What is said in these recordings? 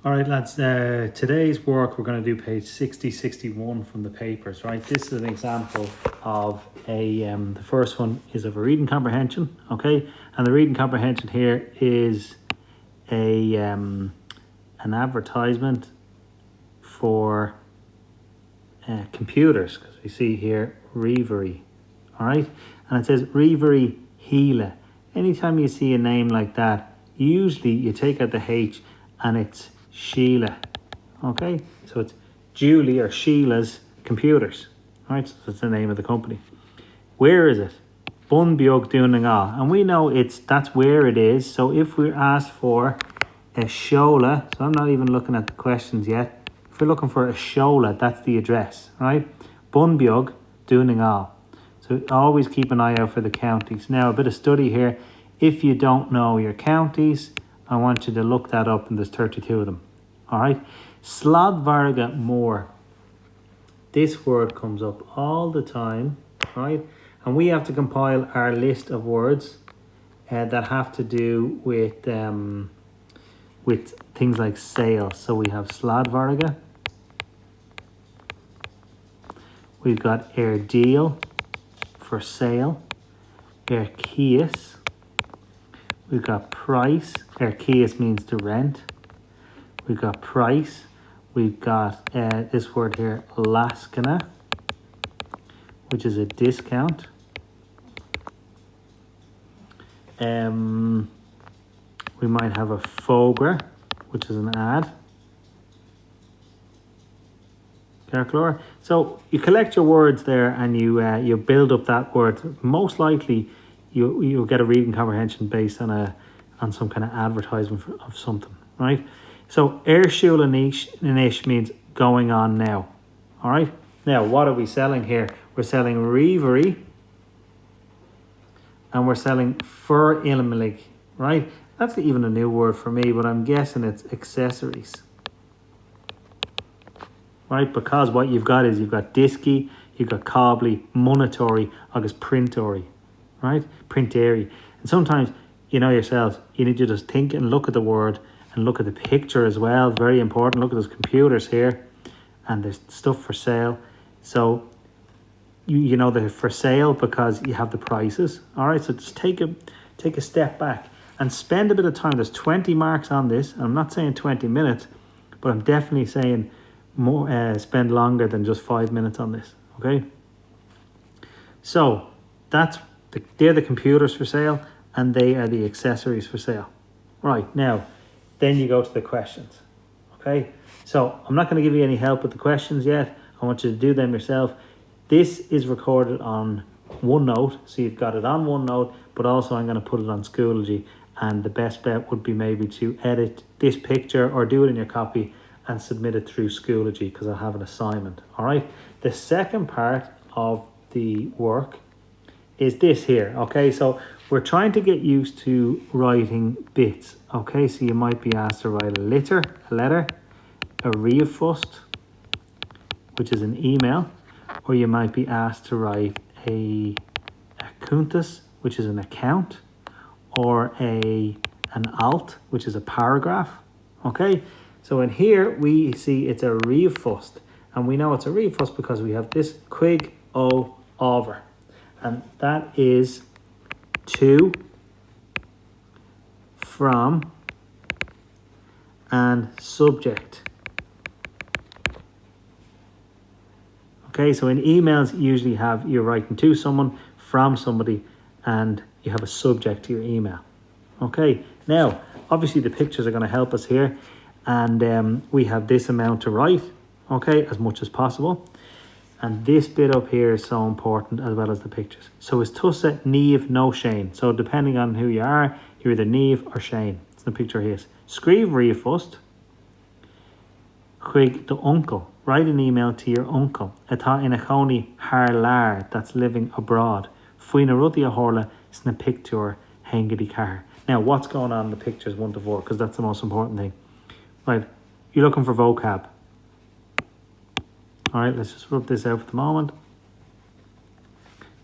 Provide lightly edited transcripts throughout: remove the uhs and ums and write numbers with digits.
All right, lads, today's work, we're going to do page 60, 61 from the papers, right? This is an example of the first one is of a reading comprehension, okay? And the reading comprehension here is an advertisement for computers, because we see here Reverie, all right? And it says Reverie Bhaile. Anytime you see a name like that, usually you take out the H and it's Sheila. Okay, so it's Julie or Sheila's Computers. Right, so that's the name of the company. Where is it? Bunbiog Dunanga. And we know that's where it is. So if we're asked for a Shola, so I'm not even looking at the questions yet. If we're looking for a Shola, that's the address, right? Bunbiog Dunanga. So always keep an eye out for the counties. Now a bit of study here. If you don't know your counties, I want you to look that up, and there's 32 of them. All right. Slodvarga Moor. This word comes up all the time, right? And we have to compile our list of words that have to do with things like sale. So we have Slodvarga. We've got deal for sale. Kias. We've got price. Kias means to rent. We've got price. We've got this word here, laskana, which is a discount. We might have a fogra, which is an ad. Carclor. So you collect your words there, and you build up that word. Most likely, you'll get a reading comprehension based on some kind of advertisement of something, right? So Airshul Anish means going on now. All right. Now, what are we selling here? We're selling Reverie, and we're selling Fur Ilmelig, right? That's even a new word for me, but I'm guessing it's accessories. Right, because what you've got is you've got disky, you've got cobbly, monitory, agus printory, right? Printary. And sometimes, you know yourselves, you need to just think and look at the word and look at the picture as well. Very important. Look at those computers here, and there's stuff for sale. So you know they're for sale because you have the prices. All right, so just take a step back and spend a bit of time. There's 20 marks on this. I'm not saying 20 minutes, but I'm definitely saying more. Spend longer than just 5 minutes on this. Okay. So they're the computers for sale, and they are the accessories for sale. Right, now, then you go to the questions. Okay, so I'm not going to give you any help with the questions yet. I want you to do them yourself. This is recorded on OneNote, so you've got it on OneNote, but also I'm going to put it on Schoology, and the best bet would be maybe to edit this picture or do it in your copy and submit it through Schoology, because I'll have an assignment. All right, the second part of the work is this here. Okay, so we're trying to get used to writing bits. Okay, so you might be asked to write a letter, a riafust, which is an email, or you might be asked to write a accountus, which is an account, or an alt, which is a paragraph. Okay, so in here we see it's a riafust, and we know it's a riafust because we have this quig o over, and that is to, from, and subject. Okay, so in emails you usually have, you're writing to someone, from somebody, and you have a subject to your email. Okay, now obviously the pictures are going to help us here, and we have this amount to write, okay, as much as possible. And this bit up here is so important, as well as the pictures. So it's tussa, Neve, no Shane. So depending on who you are, you're either Neve or Shane. It's the picture here. Scríb riafust chuig the uncle. Write an email to your uncle. Atá ina chónaí haar lár that's living abroad. Fuoine rudí a horla sna picture hengadi car. Now, what's going on in the pictures 1 to 4? Because that's the most important thing. Right, you're looking for vocab. All right, let's just rub this out for the moment.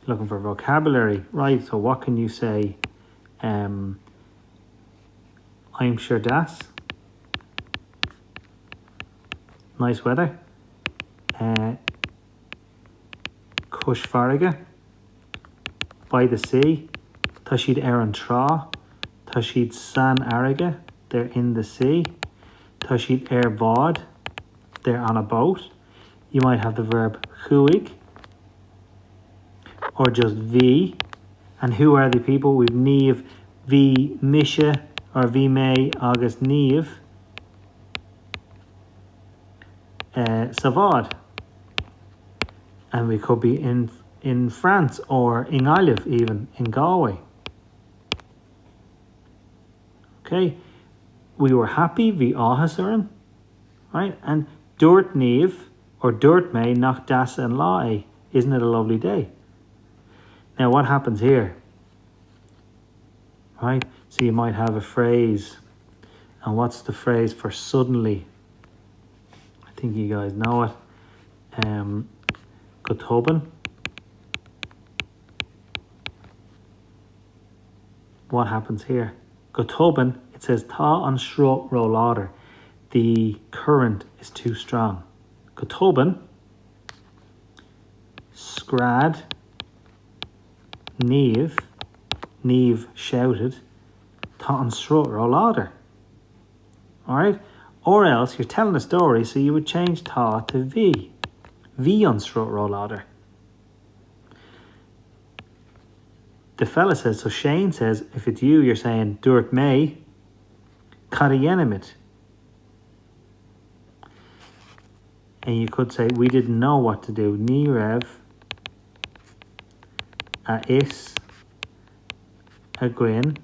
Looking for vocabulary, right? So what can you say? I'm sure das. nice weather. Cush farige, by the sea. Tashid Eran Tra, Tashid San Arige, they're in the sea. Tashid Er Vod, they're on a boat. You might have the verb chuig, or just vi. And who are the people? We've Niamh, vi Misha, or vi me, August Niamh, Savad. And we could be in France, or in Ireland, even in Galway. Okay, we were happy, vi áhasurin, right? And dúirt Niamh, or dúirt me nach das an lá, isn't it a lovely day? Now what happens here? Right, so you might have a phrase, and what's the phrase for suddenly? I think you guys know it. Gotobin. What happens here? Gotobin, it says tá an shrut roláder. The current is too strong. Gotobin, scrad, Niamh, Niamh shouted, tá an shrut roláder. Alright? Or else you're telling a story, so you would change tá to vi. Vi an shrut roláder. The fella says, so Shane says, if it's you, you're saying, dúirt me, cadayenimit. And you could say, we didn't know what to do. Ní raibh a is a gwyn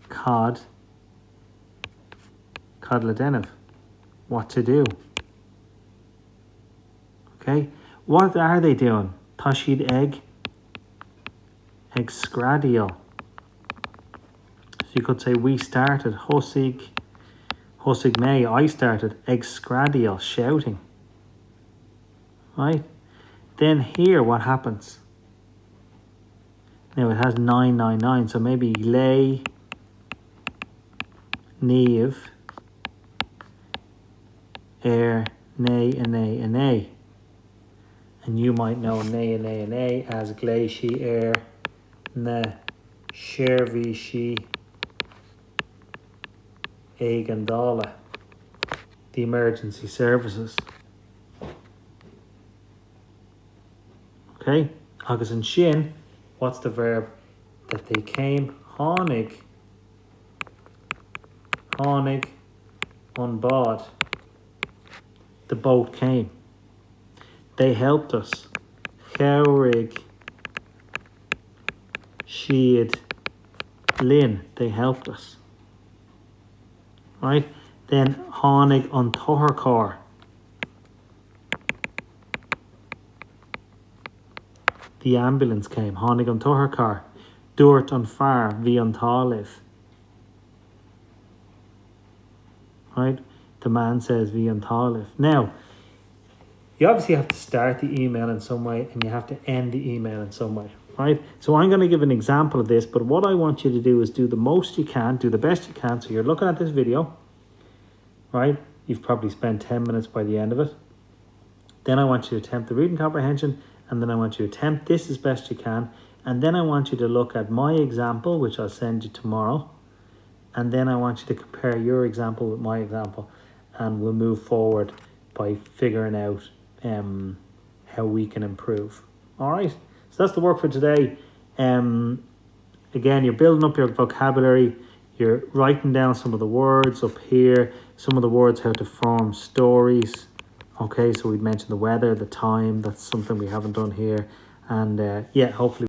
cod ledenov. What to do? Okay, what are they doing? Tashid egg scradial. So you could say we started hosig me, I started scradial, shouting. Right? Then here what happens? Now it has 999, so maybe lay Niamh nay and nay. And you might know nay as glay she na shervi she Gandala, the emergency services. Okay, agus an sin, what's the verb that they came? Hánig unbad. The boat came. They helped us. Chaurig Sheed Lynn, they helped us. Right? Then Hánig an Toharkar. The ambulance came. Hánig an Toharkar. Dúirt an far vi an Táliv. Right? The man says vi an Táliv. Now, you obviously have to start the email in some way and you have to end the email in some way. Right? So I'm going to give an example of this, but what I want you to do is do the most you can, do the best you can. So you're looking at this video, right? You've probably spent 10 minutes by the end of it. Then I want you to attempt the reading comprehension, and then I want you to attempt this as best you can. And then I want you to look at my example, which I'll send you tomorrow. And then I want you to compare your example with my example, and we'll move forward by figuring out how we can improve. All right? So that's the work for today. Again, you're building up your vocabulary. You're writing down some of the words up here. Some of the words how to form stories. Okay, so we've mentioned the weather, the time. That's something we haven't done here. And yeah, hopefully